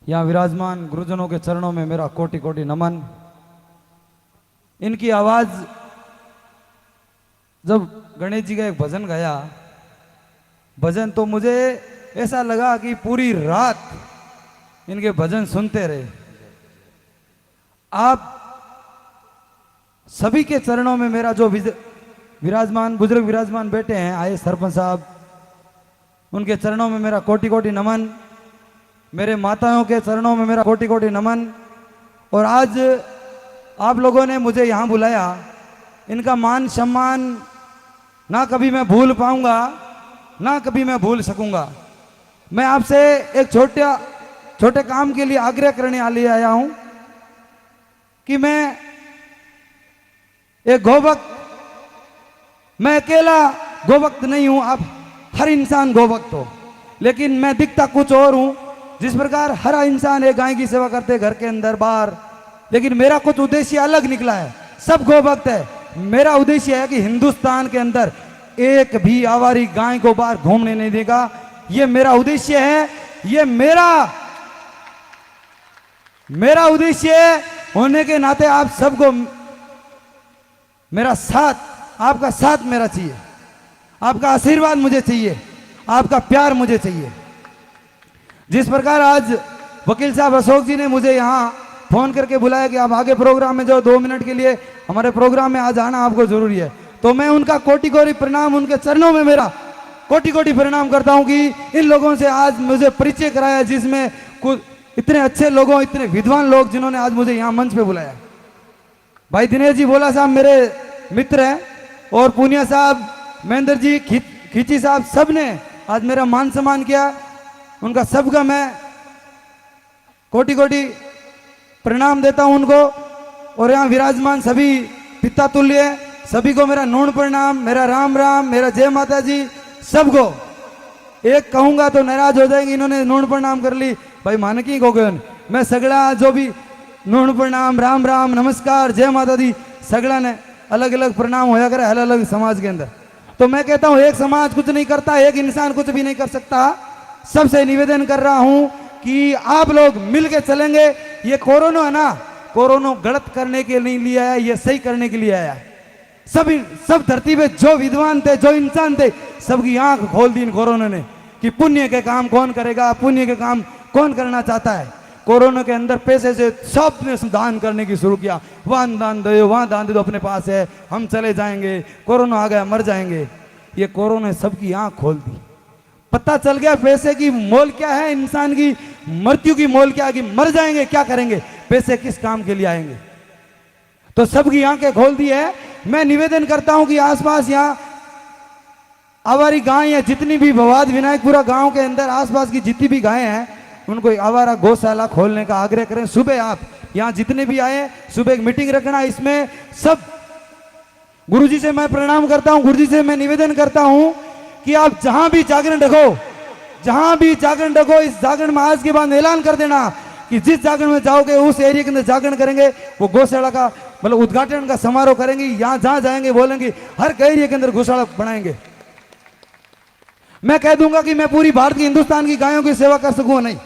यहाँ विराजमान गुरुजनों के चरणों में मेरा कोटि कोटि नमन। इनकी आवाज, जब गणेश जी का एक भजन गाया, भजन तो मुझे ऐसा लगा कि पूरी रात इनके भजन सुनते रहे। आप सभी के चरणों में मेरा जो विराजमान बुजुर्ग विराजमान बैठे हैं, आए सरपंच साहब, उनके चरणों में मेरा कोटि कोटि नमन। मेरे माताओं के चरणों में मेरा कोटि कोटि नमन। और आज आप लोगों ने मुझे यहाँ बुलाया, इनका मान सम्मान ना कभी मैं भूल पाऊंगा, ना कभी मैं भूल सकूंगा। मैं आपसे एक छोटे काम के लिए आग्रह करने लिए आया हूं कि मैं एक गोभक्त, मैं अकेला गोभक्त नहीं हूं, आप हर इंसान गोभक्त हो, लेकिन मैं दिखता कुछ और हूं। जिस प्रकार हर इंसान एक गाय की सेवा करते घर के अंदर बाहर, लेकिन मेरा कुछ उद्देश्य अलग निकला है। सब गोभक्त है, मेरा उद्देश्य है कि हिंदुस्तान के अंदर एक भी आवारी गाय को बाहर घूमने नहीं देगा। ये मेरा उद्देश्य है, ये मेरा उद्देश्य होने के नाते आप सबको मेरा साथ, आपका साथ मेरा चाहिए, आपका आशीर्वाद मुझे चाहिए, आपका प्यार मुझे चाहिए। जिस प्रकार आज वकील साहब अशोक जी ने मुझे यहाँ फोन करके बुलाया कि आप आगे प्रोग्राम में जो 2 मिनट के लिए हमारे प्रोग्राम में आज आना आपको जरूरी है, तो मैं उनका कोटि कोटि प्रणाम, उनके चरणों में मेरा कोटि कोटि प्रणाम करता हूं कि इन लोगों से आज मुझे परिचय कराया, जिसमें कुछ इतने अच्छे लोगों, इतने विद्वान लोग जिन्होंने आज मुझे यहाँ मंच पे बुलाया। भाई दिनेश जी भोला साहब मेरे मित्र हैं, और पूनिया साहब, महेंद्र जी, खींची साहब, सब ने आज मेरा मान सम्मान किया। उनका सबका मैं कोटि कोटि प्रणाम देता हूं उनको। और यहाँ विराजमान सभी पिता तुल्य, सभी को मेरा नूण प्रणाम, मेरा राम राम, मेरा जय माता जी। सबको एक कहूंगा तो नाराज हो जाएंगे, इन्होंने नूण प्रणाम कर ली, भाई मानकी हो गए। मैं सगड़ा जो भी नूण प्रणाम, राम राम, नमस्कार, जय माता दी, सगड़ा ने अलग अलग प्रणाम होया करे अलग अलग समाज के अंदर। तो मैं कहता हूं एक समाज कुछ नहीं करता, एक इंसान कुछ भी नहीं कर सकता। सबसे निवेदन कर रहा हूं कि आप लोग मिलके चलेंगे। ये कोरोना है ना, कोरोना गलत करने के नहीं लिए आया, ये सही करने के लिए आया। सब धरती पे जो विद्वान थे, जो इंसान थे, सबकी आंख खोल दी इन कोरोना ने कि पुण्य के काम कौन करेगा, पुण्य के काम कौन करना चाहता है। कोरोना के अंदर पैसे से सब ने दान करने की शुरू किया, वहां दान दो, वहां दान दे दो, अपने पास है, हम चले जाएंगे, कोरोना आ गया मर जाएंगे। ये कोरोना ने सबकी आंख खोल दी, पता चल गया पैसे की मोल क्या है, इंसान की मृत्यु की मोल क्या है, कि मर जाएंगे क्या करेंगे, पैसे किस काम के लिए आएंगे। तो सबकी आंखें खोल दी है। मैं निवेदन करता हूं कि आसपास यहाँ आवारी गाय है, जितनी भी भवाद विनायकपुरा गांव के अंदर आसपास की जितनी भी गायें हैं, उनको आवारा गौशाला खोलने का आग्रह करें। सुबह आप यहाँ जितने भी आए, सुबह एक मीटिंग रखना, इसमें सब गुरुजी से मैं प्रणाम करता हूं, गुरुजी से मैं निवेदन करता हूं कि आप जहां भी जागरण रखो, जहां भी जागरण रखो, इस जागरण में आज के बाद ऐलान कर देना कि जिस जागरण में जाओगे उस एरिया के अंदर जागरण करेंगे, वो गौशाला का मतलब उद्घाटन का समारोह करेंगे। यहां जहां जाएंगे बोलेंगे हर एरिया के अंदर गौशाला बनाएंगे। मैं कह दूंगा कि मैं पूरी भारत की, हिंदुस्तान की गायों की सेवा कर सकूं नहीं।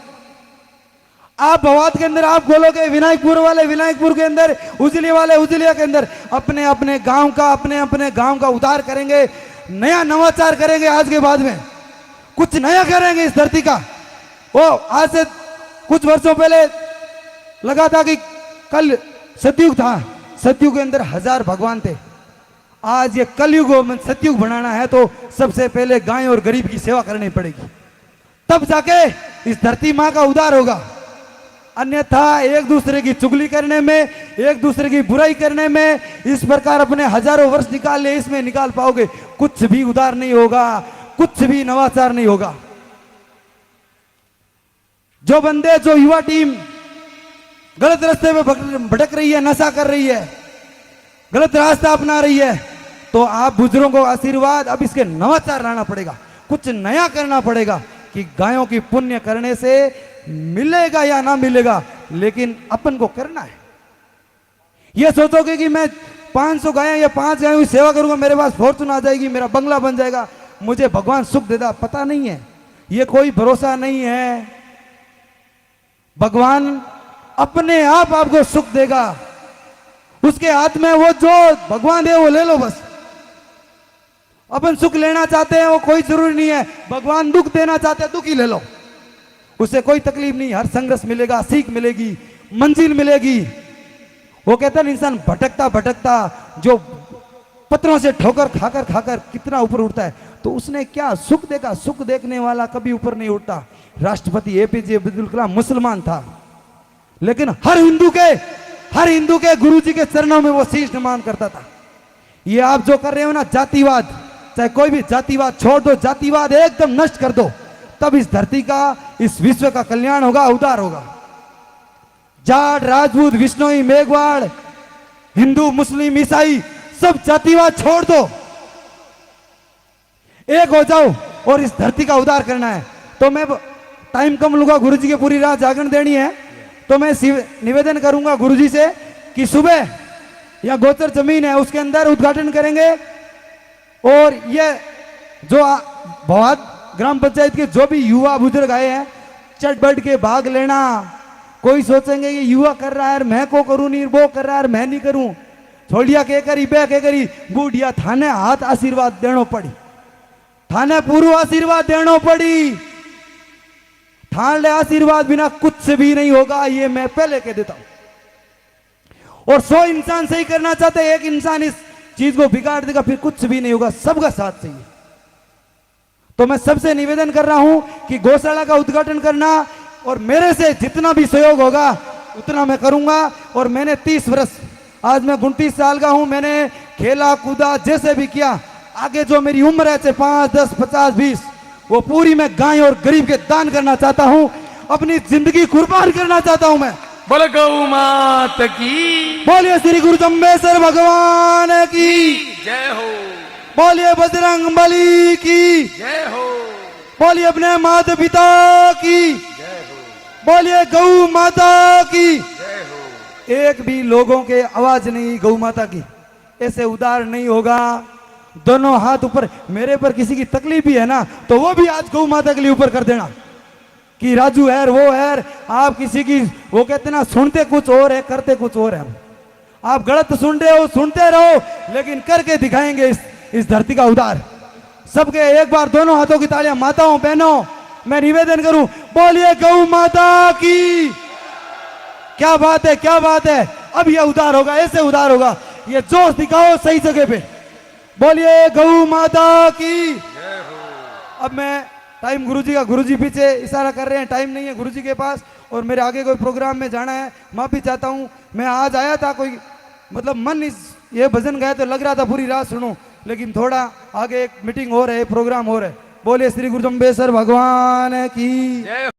आप भवाद के अंदर आप बोलोगे, विनायकपुर वाले विनायकपुर के अंदर, उजली वाले उजलिया के अंदर, अपने अपने गांव का, अपने अपने गांव का उद्धार करेंगे, नया नवाचार करेंगे। आज के बाद में कुछ नया करेंगे इस धरती का। वो आज से कुछ वर्षों पहले लगा था कि कल सतयुग था, सतयुग के अंदर 1000 भगवान थे। आज ये कलयुग सतयुग बनाना है तो सबसे पहले गाय और गरीब की सेवा करनी पड़ेगी, तब जाके इस धरती मां का उद्धार होगा। अन्यथा एक दूसरे की चुगली करने में, एक दूसरे की बुराई करने में, इस प्रकार अपने हजारों वर्ष निकाल ले, इसमें निकाल पाओगे, कुछ भी उद्धार नहीं होगा, कुछ भी नवाचार नहीं होगा। जो बंदे, जो युवा टीम गलत रास्ते पे भटक रही है, नशा कर रही है, गलत रास्ता अपना रही है, तो आप बुजुर्गों को आशीर्वाद, अब इसके नवाचार लाना पड़ेगा, कुछ नया करना पड़ेगा कि गायों की पुण्य करने से मिलेगा या ना मिलेगा, लेकिन अपन को करना है। ये सोचोगे कि मैं 500 गायें या 5 गायों की सेवा करूंगा, मेरे पास फॉर्चून आ जाएगी, मेरा बंगला बन जाएगा, मुझे भगवान सुख देता, पता नहीं है, ये कोई भरोसा नहीं है। भगवान अपने आप आपको सुख देगा। उसके हाथ में वो जो भगवान दे वो ले लो बस। अपन सुख लेना चाहते हैं वो कोई जरूरी नहीं है, भगवान दुख देना चाहते हैं दुख ही ले लो, उससे कोई तकलीफ नहीं। हर संघर्ष मिलेगा, सीख मिलेगी, मंजिल मिलेगी। वो कहता है इंसान भटकता भटकता जो पत्थरों से ठोकर खाकर खाकर कितना ऊपर उठता है, तो उसने क्या सुख देखा? सुख देखने वाला कभी ऊपर नहीं उठता। राष्ट्रपति एपीजे अब्दुल कलाम मुसलमान था, लेकिन हर हिंदू के गुरुजी के चरणों में वो शीश नमन करता था। ये आप जो कर रहे हो ना जातिवाद, चाहे कोई भी जातिवाद छोड़ दो, जातिवाद एकदम नष्ट कर दो, तब इस धरती का, इस विश्व का कल्याण होगा, उद्धार होगा। जाट, राजपूत, विष्णोई, मेघवाड़, हिंदू, मुस्लिम, ईसाई, सब जातिवाद छोड़ दो, एक हो जाओ और इस धरती का उद्धार करना है। तो मैं टाइम कम लूंगा, गुरुजी की पूरी रात जागरण देनी है, तो मैं निवेदन करूंगा गुरुजी से कि सुबह या गोचर जमीन है उसके अंदर उद्घाटन करेंगे। और ये जो भवाद ग्राम पंचायत के जो भी युवा बुजुर्ग आए हैं, चट बढ़ के भाग लेना। कोई सोचेंगे ये युवा कर रहा है मैं को करूं नहीं, वो कर रहा है मैं नहीं करूं, छोड़िया के करी बे के करी बूढ़िया थाने हाथ आशीर्वाद देनो पड़ी, थाने पूर्व आशीर्वाद देनो पड़ी। थाने आशीर्वाद बिना कुछ भी नहीं होगा, ये मैं पहले कह देता हूं। और 100 इंसान सही करना चाहते, एक इंसान इस चीज को बिगाड़ देगा, फिर कुछ भी नहीं होगा। सबका साथ चाहिए। तो मैं सबसे निवेदन कर रहा हूं कि गौशाला का उद्घाटन करना, और मेरे से जितना भी सहयोग होगा उतना मैं करूंगा। और मैंने 30 वर्ष, आज मैं 29 साल का हूं, मैंने खेला कूदा जैसे भी किया। आगे जो मेरी उम्र है, चाहे 5, 10, 50, 20, वो पूरी मैं गाय और गरीब के दान करना चाहता हूं, अपनी जिंदगी कुर्बान करना चाहता हूं। मैं बोले गौ मात की, बोलिए श्री गुरु जम्बेश्वर भगवान की जय हो, बोलिए बजरंग बली की जय हो, बोलिए अपने माता पिता की जय हो, बोलिए गौ माता की जय हो। एक भी लोगों के आवाज नहीं गौ माता की, ऐसे उदार नहीं होगा। दोनों हाथ ऊपर। मेरे पर किसी की तकलीफ भी है ना, तो वो भी आज गौ माता के लिए ऊपर कर देना कि राजू है वो है। आप किसी की वो कहते ना, सुनते कुछ और है करते कुछ और है। आप गलत सुन रहे हो, सुनते रहो, लेकिन करके दिखाएंगे इस धरती का उद्धार। सबके एक बार दोनों हाथों की तालियां, माताओं बहनों मैं निवेदन करूं, बोलिए गौ माता की। क्या बात है, क्या बात है। अब यह उद्धार होगा, ऐसे उद्धार होगा। ये जोश दिखाओ सही जगह पे, बोलिए गौ माता की। अब मैं टाइम गुरुजी का, गुरुजी पीछे इशारा कर रहे हैं, टाइम नहीं है गुरुजी के पास, और मेरे आगे कोई प्रोग्राम में जाना है। माफी चाहता हूं, मैं आज आया था, कोई मतलब मन ये भजन गाया तो लग रहा था पूरी रात सुनूं, लेकिन थोड़ा आगे एक मीटिंग हो रहा है, प्रोग्राम हो रहा है। बोलिए श्री गुरु जम्बेश्वर भगवान की।